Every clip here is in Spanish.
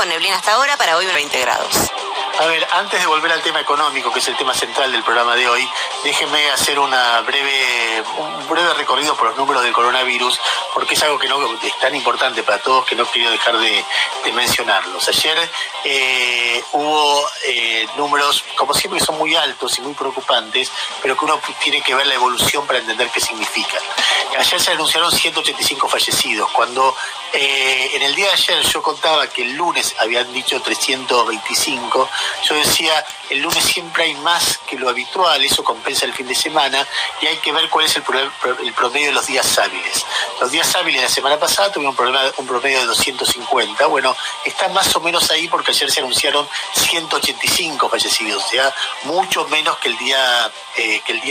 con neblina hasta ahora, para hoy 20 grados. A ver, antes de volver al tema económico, que es el tema central del programa de hoy, déjenme hacer un breve recorrido por los números del coronavirus, porque es algo que no es tan importante para todos que no quiero dejar de mencionarlos. Ayer hubo números, como siempre, que son muy altos y muy preocupantes, pero que uno tiene que ver la evolución para entender qué significa. Ayer se anunciaron 185 fallecidos, cuando en el día de ayer yo contaba que el lunes habían dicho 325, yo decía, el lunes siempre hay más que lo habitual, eso compensa el fin de semana, y hay que ver cuál es el promedio de los días hábiles. Los días hábiles la semana pasada tuvieron un promedio de 250, bueno, está más o menos ahí porque ayer se anunciaron 185 fallecidos, o sea, mucho menos que el día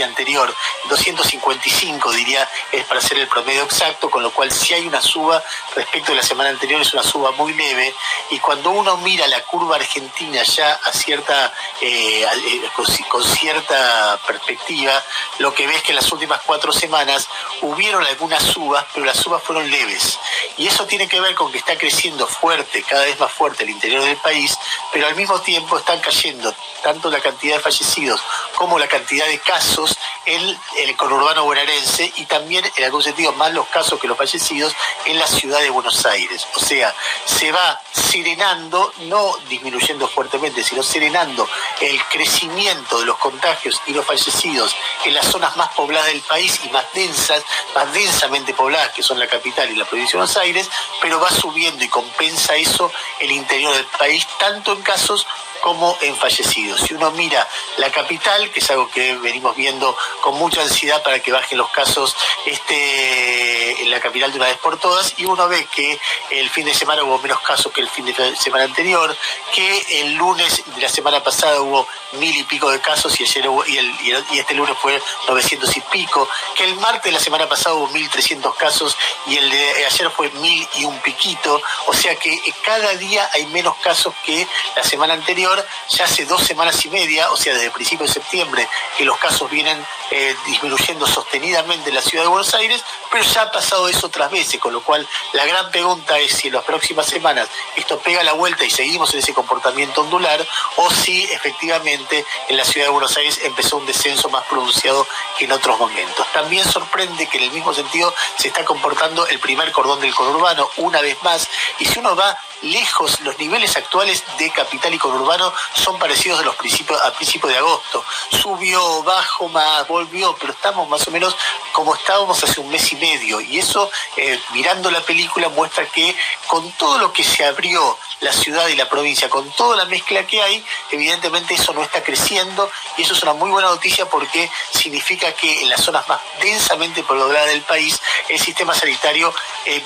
anterior. 255 diría es para hacer el promedio exacto, con lo cual si hay una suba respecto de la semana anterior, es una suba muy leve, y cuando uno mira la curva argentina ya a con cierta perspectiva, lo que ves es que en las últimas 4 semanas hubieron algunas subas, pero las subas fueron leves, y eso tiene que ver con que está creciendo fuerte, cada vez más fuerte el interior del país, pero al mismo tiempo están cayendo tanto la cantidad de fallecidos como la cantidad de casos en el conurbano bonaerense, y también en algún sentido más los casos que los fallecidos en la ciudad de Buenos Aires. O sea, se va serenando, no disminuyendo fuertemente, sino serenando el crecimiento de los contagios y los fallecidos en las zonas más pobladas del país y más densamente pobladas, que son la capital y la provincia de Buenos Aires, pero va subiendo y compensa eso el interior del país, tanto en casos como en fallecidos. Si uno mira la capital, que es algo que venimos viendo con mucha ansiedad para que bajen los casos en la capital de una vez por todas, y uno ve que el fin de semana hubo menos casos que el fin de semana anterior, que el lunes de la semana pasada hubo 1000 y pico de casos, y ayer y este lunes fue 900 y pico, que el martes de la semana pasada hubo 1300 casos y el de ayer fue 1000 y un piquito, o sea que cada día hay menos casos que la semana anterior. Ya hace 2 semanas y media, o sea, desde el principio de septiembre, que los casos vienen disminuyendo sostenidamente en la ciudad de Buenos Aires, pero ya ha pasado eso otras veces, con lo cual la gran pregunta es si en las próximas semanas esto pega la vuelta y seguimos en ese comportamiento ondular, o si efectivamente en la ciudad de Buenos Aires empezó un descenso más pronunciado que en otros momentos. También sorprende que en el mismo sentido se está comportando el primer cordón del conurbano una vez más, y si uno va lejos, los niveles actuales de capital y conurbano son parecidos a principios de agosto. Subió, bajó más, volvió, pero estamos más o menos como estábamos hace un mes y medio, y eso, mirando la película, muestra que con todo lo que se abrió la ciudad y la provincia, con toda la mezcla que hay, evidentemente eso no está creciendo, y eso es una muy buena noticia porque significa que en las zonas más densamente pobladas del país el sistema sanitario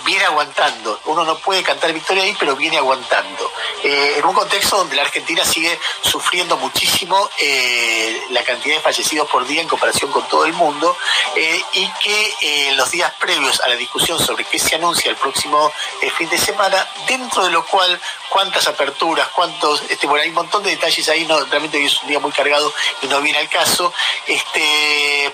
viene aguantando. Uno no puede cantar victoria ahí, pero viene aguantando. En un contexto donde la Argentina sigue sufriendo muchísimo la cantidad de fallecidos por día en comparación con todo el mundo, y que en los días previos a la discusión sobre qué se anuncia el próximo fin de semana, dentro de lo cual cuántas aperturas, bueno, hay un montón de detalles ahí, no, realmente hoy es un día muy cargado y no viene al caso,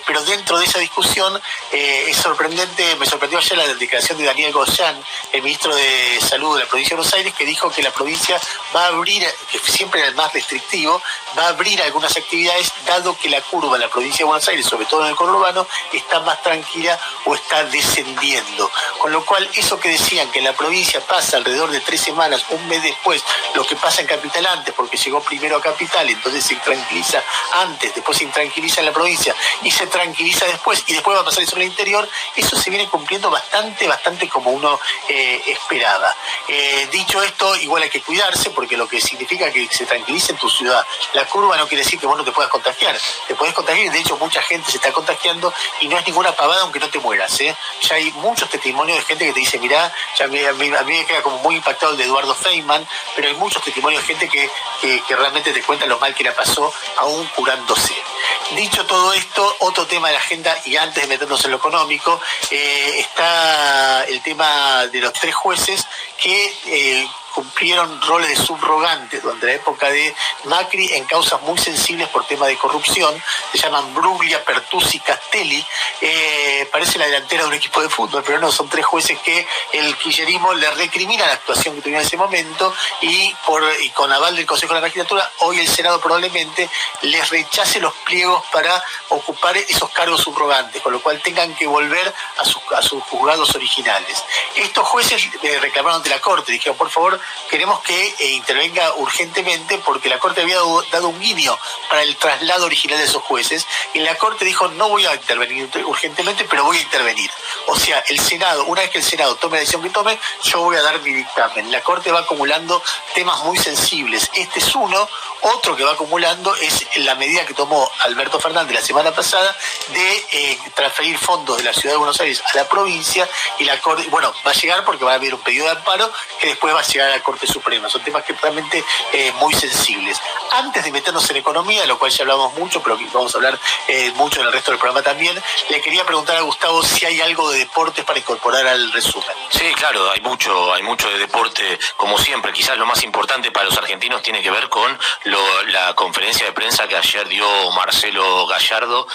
pero dentro de esa discusión es sorprendente, me sorprendió ayer la declaración de Daniel Goyan, el ministro de Salud de la provincia de Buenos Aires, que dijo que la provincia va a abrir, que siempre era el más restrictivo, va a abrir algunas actividades, dado que la curva en la provincia de Buenos Aires, sobre todo en el conurbano, está más tranquila o está descendiendo. Con lo cual, eso que decían que en la provincia pasa alrededor de 3 semanas, un mes después, lo que pasa en Capital antes, porque llegó primero a Capital, entonces se tranquiliza antes, después se tranquiliza en la provincia y se tranquiliza después, y después va a pasar eso en el interior, eso se viene cumpliendo bastante como uno esperaba. Dicho esto, igual hay que cuidarse, porque lo que significa que se tranquilice en tu ciudad la curva no quiere decir que vos no te puedas contagiar. Te podés contagiar, y de hecho mucha gente se está contagiando, y no es ninguna pavada aunque no te mueras. Ya hay muchos testimonios de gente que te dice, mirá, ya a mí me queda como muy impactado el de Eduardo Feynman, pero hay muchos testimonios de gente que realmente te cuentan lo mal que la pasó, aún curándose. Dicho todo esto, otro tema de la agenda, y antes de meternos en lo económico, está el tema de los 3 jueces que cumplieron roles de subrogantes durante la época de Macri en causas muy sensibles por temas de corrupción. Se llaman Bruglia, Pertusi, Castelli. Parece la delantera de un equipo de fútbol, pero no, son 3 jueces que el kirchnerismo le recrimina la actuación que tuvieron en ese momento y con aval del Consejo de la Magistratura, hoy el Senado probablemente les rechace los pliegos para ocupar esos cargos subrogantes, con lo cual tengan que volver a sus juzgados originales. Estos jueces reclamaron ante la Corte, dijeron, por favor, queremos que intervenga urgentemente, porque la Corte había dado un guiño para el traslado original de esos jueces, y la Corte dijo, no voy a intervenir urgentemente, pero voy a intervenir. O sea, el Senado, una vez que el Senado tome la decisión que tome, yo voy a dar mi dictamen. La Corte va acumulando temas muy sensibles. Este es uno. Otro que va acumulando es la medida que tomó Alberto Fernández la semana pasada de transferir fondos de la Ciudad de Buenos Aires a la provincia, y la Corte, bueno, va a llegar porque va a haber un pedido de amparo que después va a llegar a la Corte Suprema. Son temas que realmente muy sensibles. Antes de meternos en economía, de lo cual ya hablamos mucho, pero que vamos a hablar mucho en el resto del programa también, le quería preguntar a Gustavo si hay algo de deportes para incorporar al resumen. Sí, claro, hay mucho de deporte, como siempre. Quizás lo más importante para los argentinos tiene que ver con la conferencia de prensa que ayer dio Marcelo Gallardo,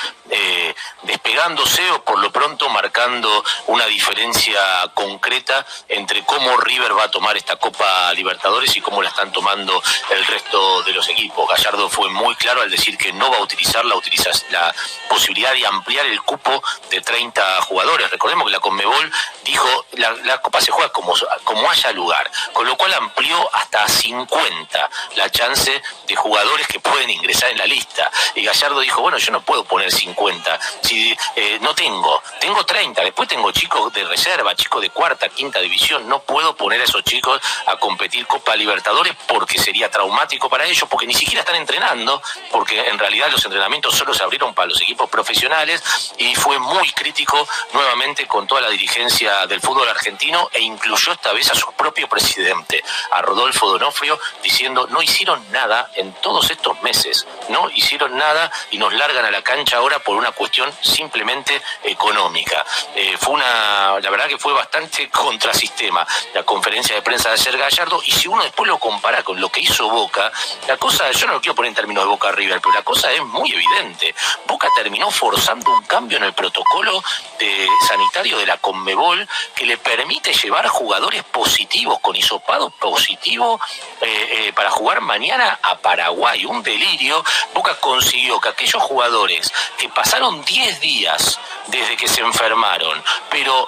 despegándose o por lo pronto marcando una diferencia concreta entre cómo River va a tomar esta Copa Libertadores y cómo la están tomando el resto de los equipos. Gallardo fue muy claro al decir que no va a utilizar la posibilidad de ampliar el cupo de 30 jugadores. Recordemos que la Conmebol dijo la Copa se juega como haya lugar, con lo cual amplió hasta 50 la chance de jugadores que pueden ingresar en la lista. Y Gallardo dijo, bueno, yo no puedo poner 50, si no tengo 30, después tengo chicos de reserva, chicos de cuarta, quinta división, no puedo poner a esos chicos a competir Copa Libertadores porque sería traumático para ellos, porque ni siquiera están entrenando, porque en realidad los entrenamientos solo se abrieron para los equipos profesionales, y fue muy crítico nuevamente con toda la dirigencia del fútbol argentino, e incluyó esta vez a su propio presidente, a Rodolfo D'Onofrio, diciendo, no hicieron nada en todos estos meses, no hicieron nada y nos largan a la cancha ahora por una cuestión simplemente económica. La verdad que fue bastante contrasistema la conferencia de prensa de ayer Gallardo, y si uno después lo compara con lo que hizo Boca, la cosa, yo no lo quiero poner en términos de Boca River, pero la cosa es muy evidente. Boca terminó forzando un cambio en el protocolo sanitario de la Conmebol que le permite llevar jugadores positivos, con hisopado positivo, para jugar mañana a Paraguay. Un delirio. Boca consiguió que aquellos jugadores que pasaron 10 días desde que se enfermaron,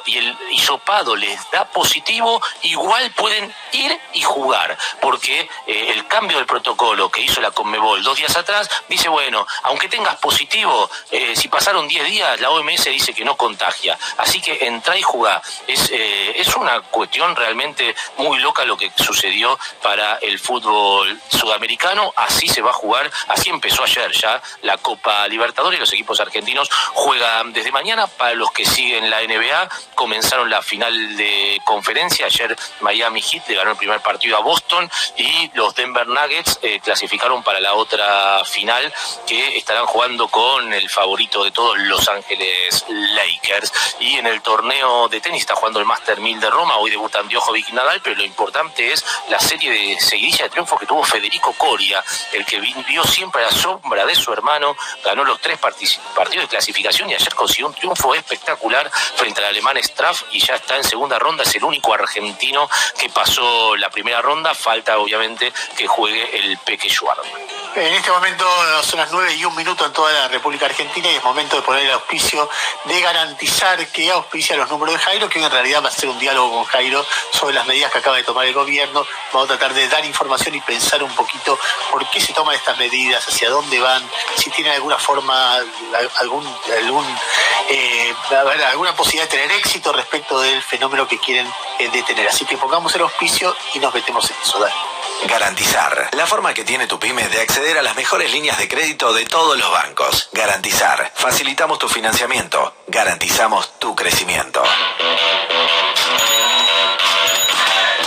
y el hisopado les da positivo, igual pueden ir y jugar, porque el cambio del protocolo que hizo la Conmebol 2 días atrás dice, bueno, aunque tengas positivo, si pasaron 10 días, la OMS dice que no contagia, así que entrá y jugá. Es una cuestión realmente muy loca lo que sucedió para el fútbol sudamericano. Así se va a jugar, así empezó ayer ya la Copa Libertadores. Los equipos argentinos juegan desde mañana. Para los que siguen la NBA, comenzaron la final de conferencia. Ayer Miami Heat le ganó el primer partido a Boston, y los Denver Nuggets clasificaron para la otra final, que estarán jugando con el favorito de todos, Los Ángeles Lakers. Y en el torneo de tenis está jugando el Master 1000 de Roma. Hoy debutan Djokovic y Nadal, pero lo importante es la serie de seguidilla de triunfos que tuvo Federico Coria, el que vivió siempre a la sombra de su hermano, ganó los 3 partidos de clasificación y ayer consiguió un triunfo espectacular frente al alemán Straff, y ya está en segunda ronda. Es el único argentino que pasó la primera ronda. Falta obviamente que juegue el Peque Schwartzman. En este momento son las 9:01 en toda la República Argentina, y es momento de poner el auspicio de Garantizar, que auspicia los números de Jairo, que hoy en realidad va a ser un diálogo con Jairo sobre las medidas que acaba de tomar el gobierno. Vamos a tratar de dar información y pensar un poquito por qué se toman estas medidas, hacia dónde van, si tienen alguna forma, alguna posibilidad de tener éxito respecto del fenómeno que quieren detener. Así que pongamos el auspicio y nos metemos en eso. Dale. Garantizar, la forma que tiene tu pyme de acceder a las mejores líneas de crédito de todos los bancos. Garantizar, facilitamos tu financiamiento, garantizamos tu crecimiento.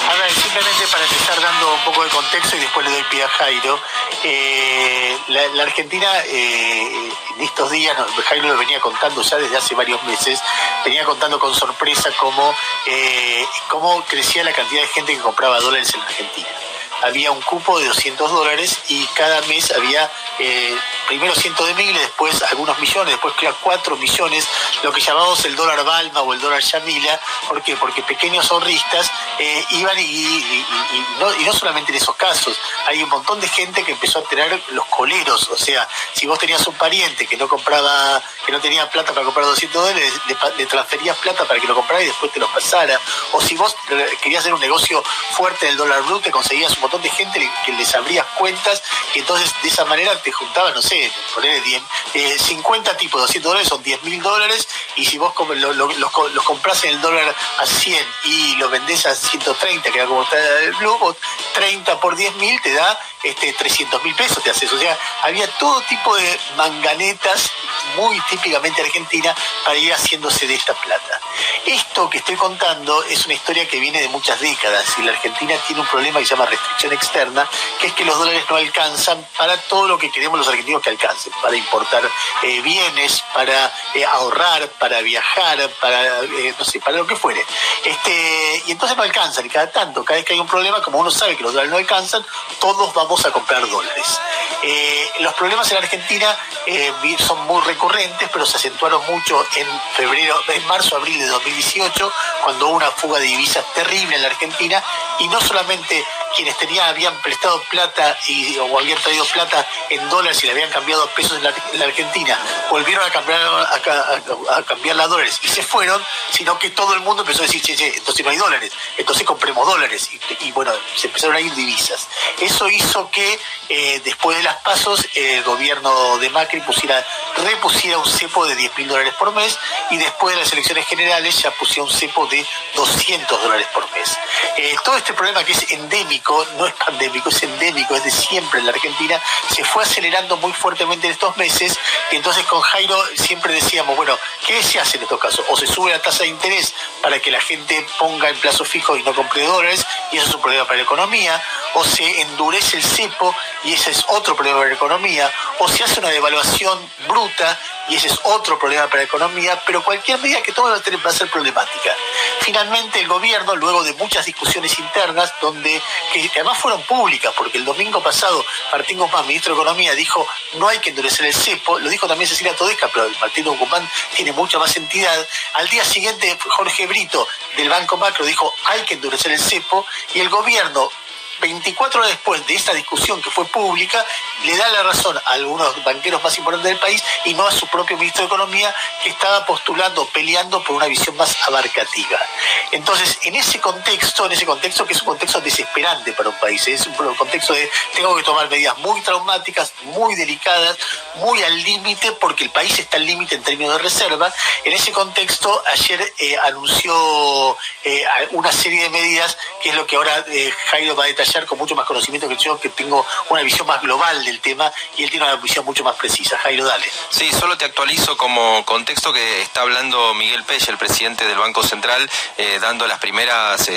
A ver, simplemente para empezar dando un poco de contexto contexto y después le doy pie a Jairo. La Argentina, en estos días, Jairo lo venía contando ya desde hace varios meses, venía contando con sorpresa cómo crecía la cantidad de gente que compraba dólares en la Argentina. Había un cupo de $200 y cada mes había primero cientos de miles, después algunos millones, después 4 millones, lo que llamamos el dólar Balma o el dólar Yamila. ¿Por qué? Porque pequeños ahorristas iban y no solamente en esos casos, hay un montón de gente que empezó a tener los coleros, o sea, si vos tenías un pariente que no tenía plata para comprar $200, le transferías plata para que lo comprara y después te lo pasara, o si vos querías hacer un negocio fuerte del dólar blue, te conseguías un montón de gente que les abrías cuentas y entonces de esa manera te juntaban, no sé, ponerle 50 tipos de $200 son $10.000, y si vos los comprás en el dólar a 100 y lo vendés a 130, que era como está el blue, 30 por 10.000 te da 300.000 pesos te haces. O sea, había todo tipo de manganetas muy típicamente argentina para ir haciéndose de esta plata. Esto que estoy contando es una historia que viene de muchas décadas, y la Argentina tiene un problema que se llama restricción externa, que es que los dólares no alcanzan para todo lo que queremos los argentinos que alcancen, para importar bienes, para ahorrar, para viajar, para lo que fuere. Y entonces no alcanzan, y cada vez que hay un problema, como uno sabe que los dólares no alcanzan, todos vamos a comprar dólares. Los problemas en Argentina son muy recurrentes, pero se acentuaron mucho en marzo, abril de 2018, cuando hubo una fuga de divisas terrible en la Argentina, y no solamente quienes habían prestado plata o habían traído plata en dólares y le habían cambiado a pesos en la Argentina, volvieron a cambiarla a dólares y se fueron, sino que todo el mundo empezó a decir, entonces no hay dólares, entonces compremos dólares, y bueno, se empezaron a ir divisas. Eso hizo que después de las PASOs el gobierno de Macri repusiera un cepo de $10.000 por mes, y después de las elecciones generales ya pusiera un cepo de $200 por mes. Todo este problema, que es endémico, no es pandémico, es endémico, es de siempre en la Argentina, se fue acelerando muy fuertemente en estos meses, y entonces con Jairo siempre decíamos, bueno, ¿qué se hace en estos casos? O se sube la tasa de interés para que la gente ponga en plazo fijo y no compre dólares, y eso es un problema para la economía, o se endurece el cepo, y ese es otro problema para la economía, o se hace una devaluación bruta, y ese es otro problema para la economía, pero cualquier medida que tome va a ser problemática. Finalmente el gobierno, luego de muchas discusiones internas, que además fueron públicas, porque el domingo pasado Martín Guzmán, ministro de Economía, dijo no hay que endurecer el cepo, lo dijo también Cecilia Todesca, pero Martín Guzmán tiene mucha más entidad. Al día siguiente Jorge Brito del Banco Macro dijo hay que endurecer el cepo, y el gobierno 24 horas después de esta discusión que fue pública, le da la razón a algunos banqueros más importantes del país y no a su propio ministro de Economía, que estaba peleando por una visión más abarcativa. Entonces, en ese contexto que es un contexto desesperante para un país, es un contexto de tengo que tomar medidas muy traumáticas, muy delicadas, muy al límite, porque el país está al límite en términos de reserva. En ese contexto, ayer anunció una serie de medidas, que es lo que ahora Jairo va a detallar con mucho más conocimiento que yo, que tengo una visión más global del tema, y él tiene una visión mucho más precisa. Jairo, dale. Sí, solo te actualizo como contexto que está hablando Miguel Pelle, el presidente del Banco Central, dando las primeras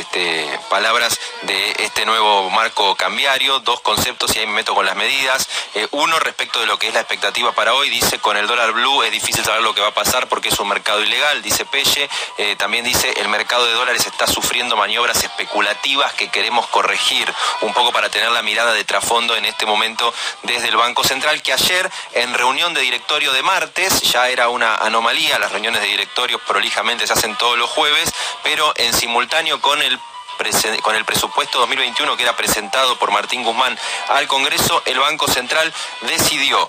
palabras de este nuevo marco cambiario. Dos conceptos, y ahí me meto con las medidas. Uno, respecto de lo que es la expectativa para hoy, dice con el dólar blue es difícil saber lo que va a pasar porque es un mercado ilegal, dice Pelle. También dice el mercado de dólares está sufriendo maniobras especulativas que queremos corregir, un poco para tener la mirada de trasfondo en este momento desde el Banco Central, que ayer en reunión de directorio de martes, ya era una anomalía, las reuniones de directorio prolijamente se hacen todos los jueves, pero en simultáneo con el presupuesto 2021 que era presentado por Martín Guzmán al Congreso, el Banco Central decidió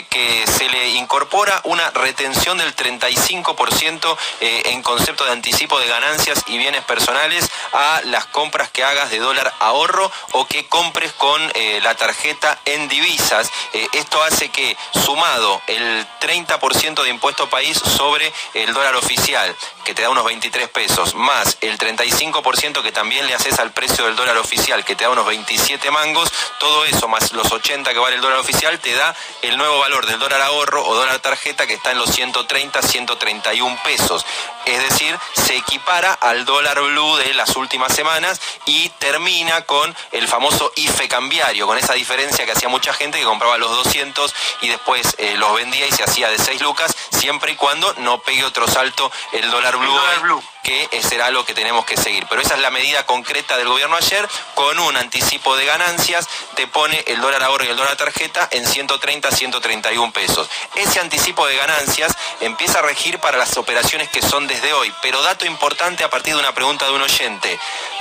que se le incorpora una retención del 35% en concepto de anticipo de ganancias y bienes personales a las compras que hagas de dólar ahorro o que compres con la tarjeta en divisas. Esto hace que, sumado el 30% de impuesto país sobre el dólar oficial, que te da unos 23 pesos, más el 35% que también también le haces al precio del dólar oficial, que te da unos 27 mangos, todo eso más los 80 que vale el dólar oficial, te da el nuevo valor del dólar ahorro o dólar tarjeta, que está en los 130, 131 pesos. Es decir, se equipara al dólar blue de las últimas semanas y termina con el famoso IFE cambiario, con esa diferencia que hacía mucha gente que compraba los 200 y después los vendía y se hacía de 6 lucas, siempre y cuando no pegue otro salto el dólar blue. Que será lo que tenemos que seguir. Pero esa es la medida concreta del gobierno ayer, con un anticipo de ganancias, te pone el dólar ahorro y el dólar tarjeta en 130, 131 pesos. Ese anticipo de ganancias empieza a regir para las operaciones que son desde hoy, pero dato importante a partir de una pregunta de un oyente.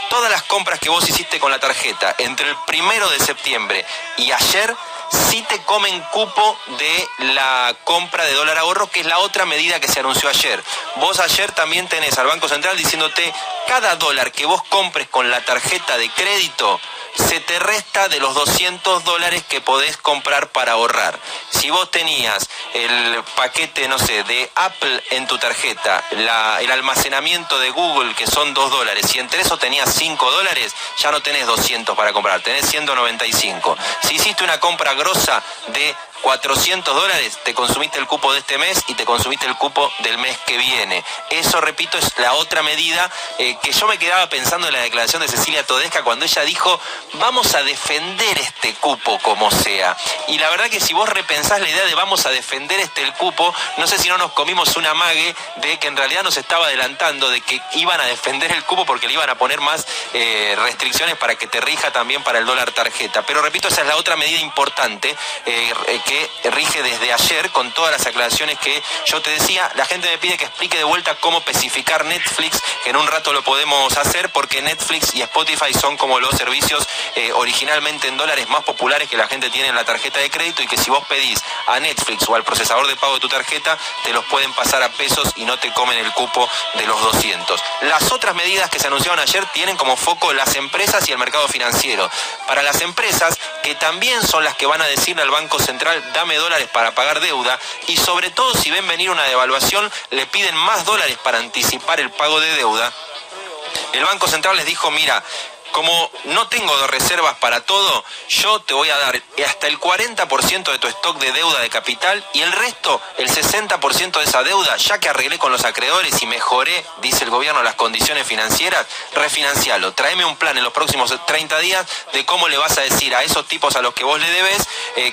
Todas las compras que vos hiciste con la tarjeta entre el 1 de septiembre y ayer, sí te comen cupo de la compra de dólar ahorro, que es la otra medida que se anunció ayer. Vos ayer también tenés al Banco Central diciéndote, cada dólar que vos compres con la tarjeta de crédito, se te resta de los $200 que podés comprar para ahorrar. Si vos tenías el paquete, no sé, de Apple en tu tarjeta, el almacenamiento de Google, que son $2, si entre eso tenías $5, ya no tenés 200 para comprar, tenés 195. Si hiciste una compra grosa de $400, te consumiste el cupo de este mes y te consumiste el cupo del mes que viene. Eso, repito, es la otra medida que yo me quedaba pensando en la declaración de Cecilia Todesca cuando ella dijo, vamos a defender este cupo como sea. Y la verdad que si vos repensás la idea de vamos a defender el cupo, no sé si no nos comimos una amague de que en realidad nos estaba adelantando de que iban a defender el cupo porque le iban a poner más restricciones para que te rija también para el dólar tarjeta. Pero repito, esa es la otra medida importante que rige desde ayer, con todas las aclaraciones que yo te decía. La gente me pide que explique de vuelta cómo especificar Netflix, que en un rato lo podemos hacer, porque Netflix y Spotify son como los servicios originalmente en dólares más populares que la gente tiene en la tarjeta de crédito, y que si vos pedís a Netflix o al procesador de pago de tu tarjeta, te los pueden pasar a pesos y no te comen el cupo de los 200. Las otras medidas que se anunciaron ayer tienen como foco las empresas y el mercado financiero. Para las empresas, que también son las que van a decirle al Banco Central, dame dólares para pagar deuda, y sobre todo si ven venir una devaluación, le piden más dólares para anticipar el pago de deuda. El Banco Central les dijo, mira, como no tengo reservas para todo, yo te voy a dar hasta el 40% de tu stock de deuda de capital, y el resto, el 60% de esa deuda, ya que arreglé con los acreedores y mejoré, dice el gobierno, las condiciones financieras, refinancialo. Tráeme un plan en los próximos 30 días de cómo le vas a decir a esos tipos a los que vos le debes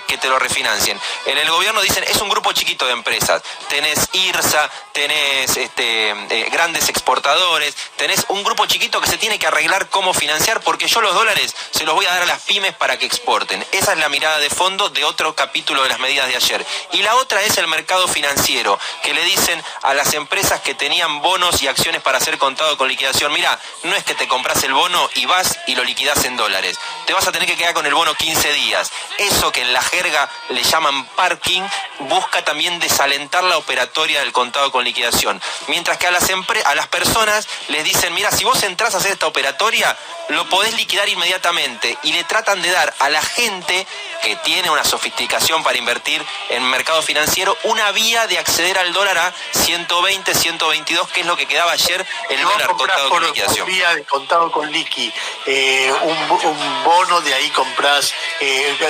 que te lo refinancien. En el gobierno dicen, es un grupo chiquito de empresas. Tenés IRSA, tenés grandes exportadores, tenés un grupo chiquito que se tiene que arreglar cómo financiar, porque yo los dólares se los voy a dar a las pymes para que exporten. Esa es la mirada de fondo de otro capítulo de las medidas de ayer. Y la otra es el mercado financiero, que le dicen a las empresas que tenían bonos y acciones para ser contado con liquidación, mira, no es que te compras el bono y vas y lo liquidás en dólares, te vas a tener que quedar con el bono 15 días. Eso que en la jerga le llaman parking, busca también desalentar la operatoria del contado con liquidación. Mientras que a las personas les dicen, mira, si vos entrás a hacer esta operatoria, lo podés liquidar inmediatamente, y le tratan de dar a la gente que tiene una sofisticación para invertir en mercado financiero una vía de acceder al dólar a 120, 122, que es lo que quedaba ayer el dólar contado con liquidación. Por vía de contado con liqui, un bono, de ahí compras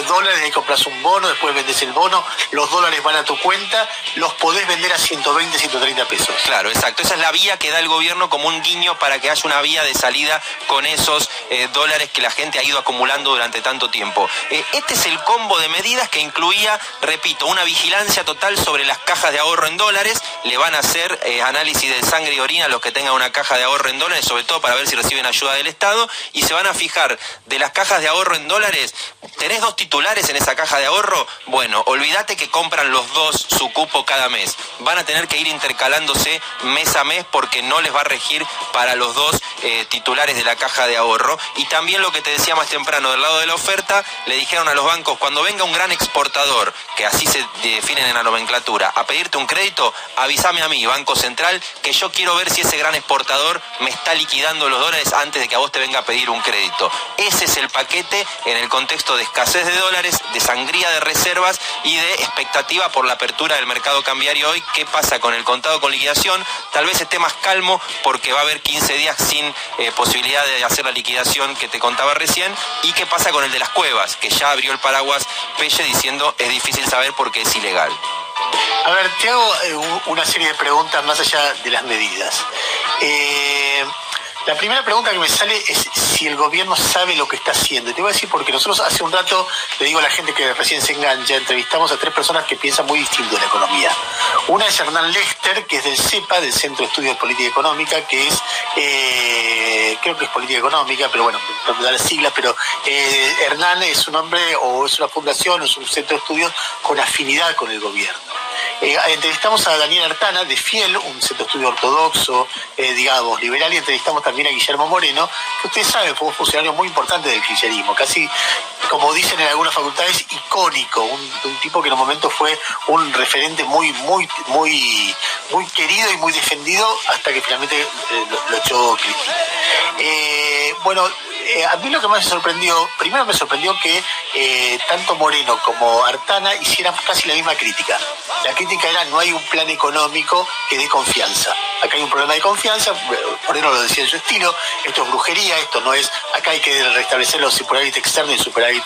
dólares, de ahí compras un bono, después vendes el bono, los dólares van a tu cuenta, los podés vender a 120, 130 pesos. Claro, exacto. Esa es la vía que da el gobierno como un guiño para que haya una vía de salida con esos dólares que la gente ha ido acumulando durante tanto tiempo. Este es el combo de medidas que incluía, repito, una vigilancia total sobre las cajas de ahorro en dólares. Le van a hacer análisis de sangre y orina a los que tengan una caja de ahorro en dólares, sobre todo para ver si reciben ayuda del Estado, y se van a fijar de las cajas de ahorro en dólares. ¿Tenés 2 titulares en esa caja de ahorro? Bueno, olvídate que compran los 2 su cupo cada mes. Van a tener que ir intercalándose mes a mes, porque no les va a regir para los 2 titulares de la caja de ahorro. Y también lo que te decía más temprano del lado de la oferta, le dijeron a los bancos, cuando venga un gran exportador, que así se definen en la nomenclatura, a pedirte un crédito, avísame a mí, Banco Central, que yo quiero ver si ese gran exportador me está liquidando los dólares antes de que a vos te venga a pedir un crédito. Ese es el paquete en el contexto de escasez de dólares, de sangría de reservas y de expectativa por la apertura del mercado cambiario hoy. ¿Qué pasa con el contado con liquidación? Tal vez esté más calmo porque va a haber 15 días sin posibilidad de hacer la liquidación que te contaba recién. ¿Y qué pasa con el de las cuevas? Que ya abrió el paraguas Pelle diciendo es difícil saber porque es ilegal. A ver, te hago una serie de preguntas más allá de las medidas. La primera pregunta que me sale es si el gobierno sabe lo que está haciendo. Y te voy a decir porque nosotros hace un rato, le digo a la gente que recién se engancha, entrevistamos a 3 personas que piensan muy distinto de la economía. Una es Hernán Lester, que es del CEPA, del Centro de Estudios de Política Económica, que es, creo que es Política Económica, pero bueno, no me da la sigla, pero Hernán es un hombre o es una fundación o es un centro de estudios con afinidad con el gobierno. Entrevistamos a Daniel Artana de Fiel, un centro de estudio ortodoxo, digamos, liberal, y entrevistamos también a Guillermo Moreno, que ustedes saben, fue un funcionario muy importante del kirchnerismo, casi, como dicen en algunas facultades, icónico, un tipo que en un momento fue un referente muy querido y muy defendido, hasta que finalmente lo echó Cristina. A mí lo que más me sorprendió, primero me sorprendió que tanto Moreno como Artana hicieran casi la misma crítica. La crítica era: no hay un plan económico que dé confianza. Acá hay un problema de confianza. Moreno lo decía en su estilo: esto es brujería, esto no es, acá hay que restablecer los superávit externos y el superávit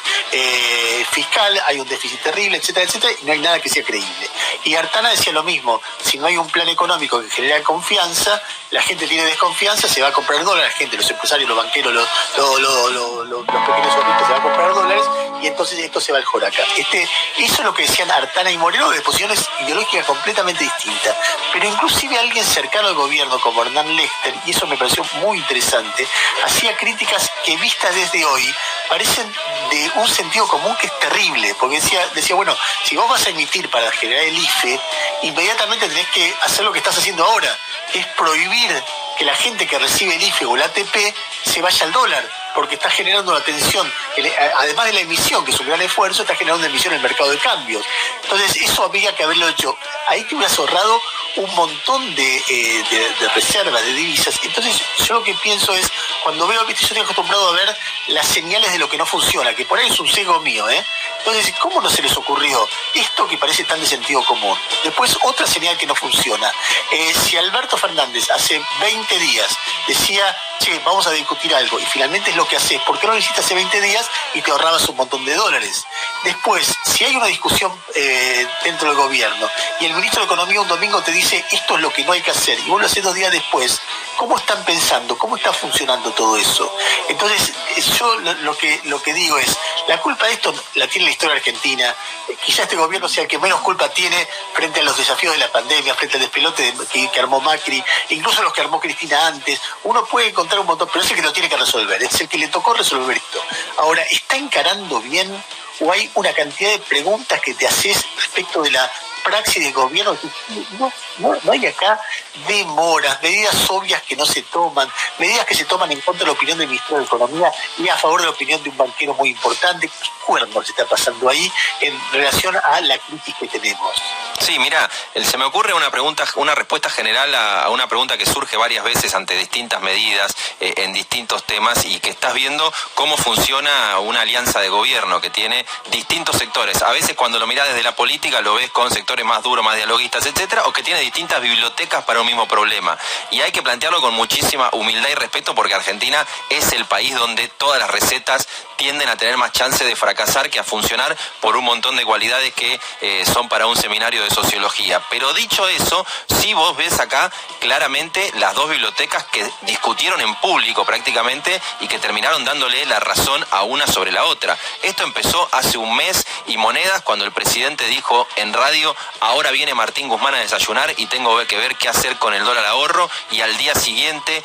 fiscal, hay un déficit terrible, etcétera, etcétera, y no hay nada que sea creíble. Y Artana decía lo mismo: si no hay un plan económico que genere confianza, la gente tiene desconfianza, se va a comprar dólares, la gente, los empresarios, los banqueros, los pequeños ahorristas se va a comprar dólares, y entonces esto se va al joraca. Eso es lo que decían Artana y Moreno, de posiciones ideológicas completamente distintas. Pero inclusive alguien cercano al gobierno como Hernán Lester, y eso me pareció muy interesante, hacía críticas que vistas desde hoy parecen de un sentido común que es terrible, porque decía, bueno, si vos vas a emitir para generar el IFE, inmediatamente tenés que hacer lo que estás haciendo ahora, que es prohibir que la gente que recibe el IFE o el ATP se vaya al dólar, porque está generando una tensión, además de la emisión, que es un gran esfuerzo, está generando una emisión en el mercado de cambios. Entonces, eso habría que haberlo hecho. Ahí te hubieras ahorrado un montón de reservas, de divisas. Entonces, yo lo que pienso es, cuando veo que yo estoy acostumbrado a ver las señales de lo que no funciona, que por ahí es un sesgo mío, Entonces, ¿cómo no se les ocurrió esto que parece tan de sentido común? Después, otra señal que no funciona. Si Alberto Fernández hace 20 días decía: che, vamos a discutir algo, y finalmente es lo que haces, ¿por qué no lo hiciste hace 20 días y te ahorrabas un montón de dólares? Después, si hay una discusión dentro del gobierno y el ministro de Economía un domingo te dice: esto es lo que no hay que hacer, y vos lo haces 2 días después, ¿cómo están pensando? ¿Cómo está funcionando todo eso? Entonces, yo lo que digo es, la culpa de esto la tiene la historia argentina. Quizá este gobierno sea el que menos culpa tiene frente a los desafíos de la pandemia, frente al despelote que armó Macri, incluso los que armó Cristina antes. Uno puede encontrar un montón, pero es el que lo tiene que resolver, es el que le tocó resolver esto. Ahora, ¿está encarando bien o hay una cantidad de preguntas que te haces respecto de la praxis del gobierno? No hay acá demoras, medidas obvias que no se toman, medidas que se toman en contra de la opinión del Ministerio de Economía y a favor de la opinión de un banquero muy importante. ¿Qué cuernos se está pasando ahí en relación a la crisis que tenemos? Sí, mira, se me ocurre una respuesta general a una pregunta que surge varias veces ante distintas medidas en distintos temas, y que estás viendo cómo funciona una alianza de gobierno que tiene distintos sectores. A veces cuando lo mirás desde la política lo ves con sectores más duros, más dialoguistas, etcétera, o que tiene distintas bibliotecas para un mismo problema. Y hay que plantearlo con muchísima humildad y respeto, porque Argentina es el país donde todas las recetas tienden a tener más chance de fracasar que a funcionar, por un montón de cualidades que son para un seminario de sociología. Pero dicho eso, sí vos ves acá claramente las dos bibliotecas que discutieron en público prácticamente y que terminaron dándole la razón a una sobre la otra. Esto empezó hace un mes y monedas, cuando el presidente dijo en radio: ahora viene Martín Guzmán a desayunar y tengo que ver qué hacer con el dólar ahorro, y al día siguiente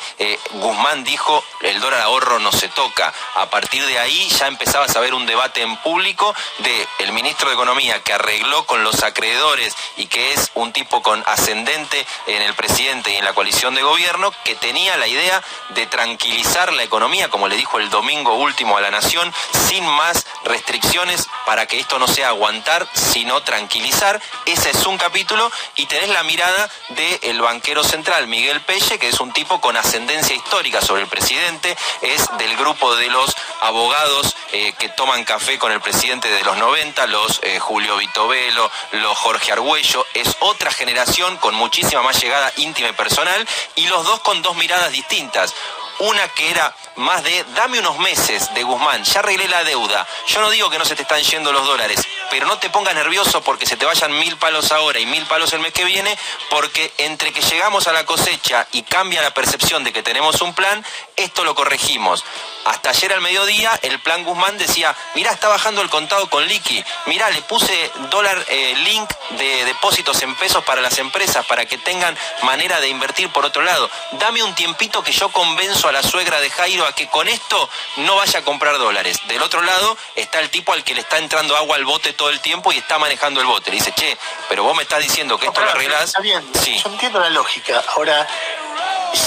Guzmán dijo: el dólar ahorro no se toca. A partir de ahí ya empezabas a ver un debate en público de el ministro de Economía, que arregló con los acreedores y que es un tipo con ascendente en el presidente y en la coalición de gobierno, que tenía la idea de tranquilizar la economía, como le dijo el domingo último a La Nación, sin más restricciones, para que esto no sea aguantar, sino tranquilizar. Ese es un capítulo, y tenés la mirada del banquero central, Miguel Pelle, que es un tipo con ascendencia histórica sobre el presidente, es del grupo de los abogados que toman café con el presidente de los 90, los Julio Vitovelo, los Jorge Argüello, es otra generación con muchísima más llegada íntima y personal, y los dos con dos miradas distintas. Una que era más de, dame unos meses de Guzmán, ya arreglé la deuda, yo no digo que no se te están yendo los dólares, pero no te pongas nervioso porque se te vayan 1000 palos ahora y 1000 palos el mes que viene, porque entre que llegamos a la cosecha y cambia la percepción de que tenemos un plan, esto lo corregimos. Hasta ayer al mediodía el plan Guzmán decía, mirá, está bajando el contado con liqui, mirá, le puse dólar link de depósitos en pesos para las empresas para que tengan manera de invertir por otro lado. Dame un tiempito que yo convenzo a la suegra de Jairo a que con esto no vaya a comprar dólares. Del otro lado está el tipo al que le está entrando agua al bote todo el tiempo y está manejando el bote. Le dice, che, pero vos me estás diciendo que esto lo arreglás. Está bien, sí. Yo entiendo la lógica. Ahora,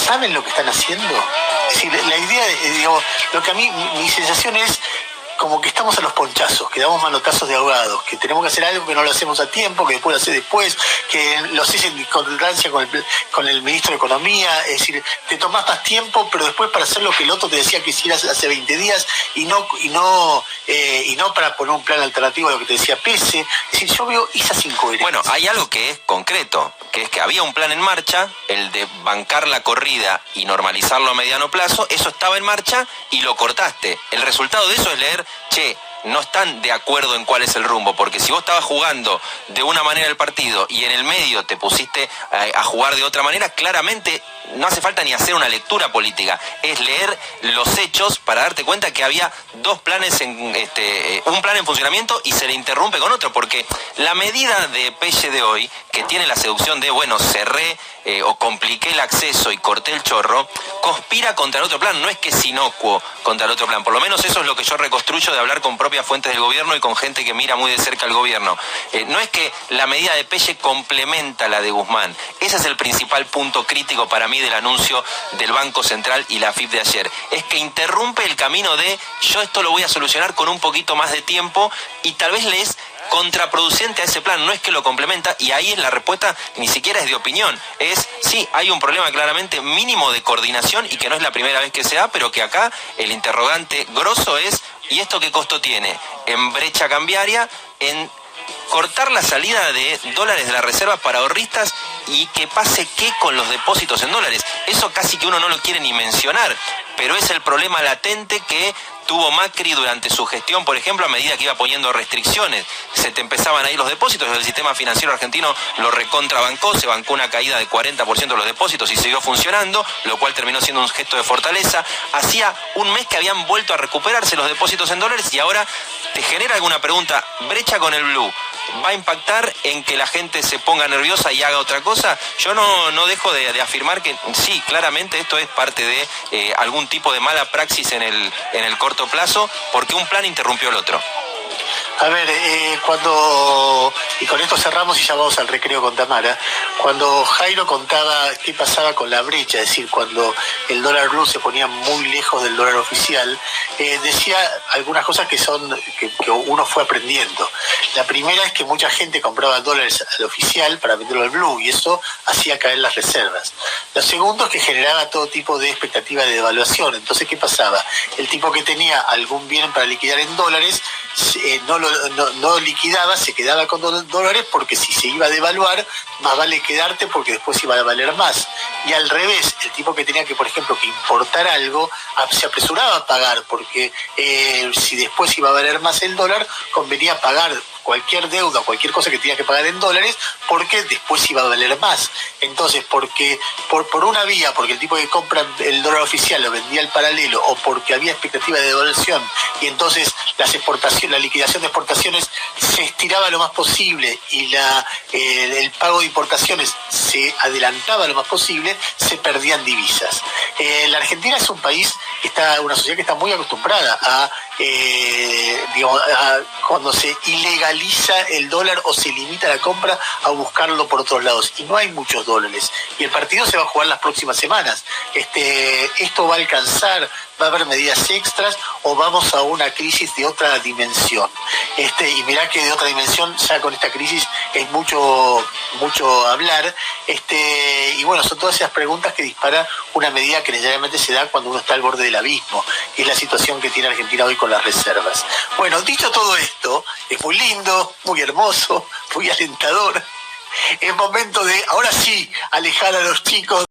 ¿saben lo que están haciendo? Es decir, la idea, digamos, lo que a mí, mi sensación es como que estamos a los ponchazos, que damos manotazos de ahogados, que tenemos que hacer algo que no lo hacemos a tiempo, que después lo hace después, que lo haces en concordancia con el ministro de Economía. Es decir, te tomás más tiempo, pero después para hacer lo que el otro te decía que hicieras hace 20 días y no para poner un plan alternativo a lo que te decía Pese. Es decir, yo veo esas incoherencias. Bueno, hay algo que es concreto, que es que había un plan en marcha, el de bancar la corrida y normalizarlo a mediano plazo. Eso estaba en marcha y lo cortaste. El resultado de eso es leer, che, no están de acuerdo en cuál es el rumbo, porque si vos estabas jugando de una manera el partido y en el medio te pusiste a jugar de otra manera, claramente no hace falta ni hacer una lectura política, es leer los hechos para darte cuenta que había dos planes, un plan en funcionamiento y se le interrumpe con otro, porque la medida de Pelle de hoy, que tiene la seducción de, bueno, cerré o compliqué el acceso y corté el chorro, conspira contra el otro plan, no es que es inocuo contra el otro plan, por lo menos eso es lo que yo reconstruyo de hablar con propias fuentes del gobierno y con gente que mira muy de cerca al gobierno. No es que la medida de Pelle complementa la de Guzmán, ese es el principal punto crítico para mí del anuncio del Banco Central y la AFIP de ayer, es que interrumpe el camino de yo esto lo voy a solucionar con un poquito más de tiempo, y tal vez le es contraproducente a ese plan, no es que lo complementa, y ahí la respuesta ni siquiera es de opinión, es sí, hay un problema claramente mínimo de coordinación y que no es la primera vez que se da, pero que acá el interrogante grosso es, ¿y esto qué costo tiene? En brecha cambiaria, en cortar la salida de dólares de la reserva para ahorristas y que pase qué con los depósitos en dólares. Eso casi que uno no lo quiere ni mencionar, pero es el problema latente que tuvo Macri durante su gestión, por ejemplo, a medida que iba poniendo restricciones. Se te empezaban a ir los depósitos, el sistema financiero argentino lo recontrabancó, se bancó una caída de 40% de los depósitos y siguió funcionando, lo cual terminó siendo un gesto de fortaleza. Hacía un mes que habían vuelto a recuperarse los depósitos en dólares y ahora te genera alguna pregunta, brecha con el blue, ¿va a impactar en que la gente se ponga nerviosa y haga otra cosa? Yo no dejo de afirmar que sí, claramente esto es parte de algún tipo de mala praxis en el corto plazo, porque un plan interrumpió el otro. A ver, y con esto cerramos y ya vamos al recreo con Tamara, cuando Jairo contaba qué pasaba con la brecha, es decir, cuando el dólar blue se ponía muy lejos del dólar oficial, decía algunas cosas que uno fue aprendiendo. La primera es que mucha gente compraba dólares al oficial para venderlo al blue y eso hacía caer las reservas. Lo segundo es que generaba todo tipo de expectativa de devaluación. Entonces, ¿qué pasaba? El tipo que tenía algún bien para liquidar en dólares no liquidaba, se quedaba con dólares, porque si se iba a devaluar, más vale quedarte porque después iba a valer más. Y al revés, el tipo que tenía que, por ejemplo, que importar algo, se apresuraba a pagar, porque si después iba a valer más el dólar, convenía pagar cualquier deuda, cualquier cosa que tenía que pagar en dólares, porque después iba a valer más. Entonces, porque por una vía, porque el tipo que compra el dólar oficial lo vendía al paralelo, o porque había expectativa de devaluación, y entonces la liquidación de exportaciones se estiraba lo más posible y el pago de importaciones se adelantaba lo más posible, se perdían divisas. La Argentina es un país, una sociedad que está muy acostumbrada a cuando se ilegaliza el dólar o se limita la compra, a buscarlo por otros lados, y no hay muchos dólares, y el partido se va a jugar las próximas semanas. Esto va a alcanzar, va a haber medidas extras o vamos a una crisis de otra dimensión. Y mirá que que de otra dimensión, ya con esta crisis es mucho hablar, y bueno, son todas esas preguntas que dispara una medida que necesariamente se da cuando uno está al borde del abismo, que es la situación que tiene Argentina hoy con las reservas. Bueno, dicho todo esto, es muy lindo, muy hermoso, muy alentador. Es momento de, ahora sí, alejar a los chicos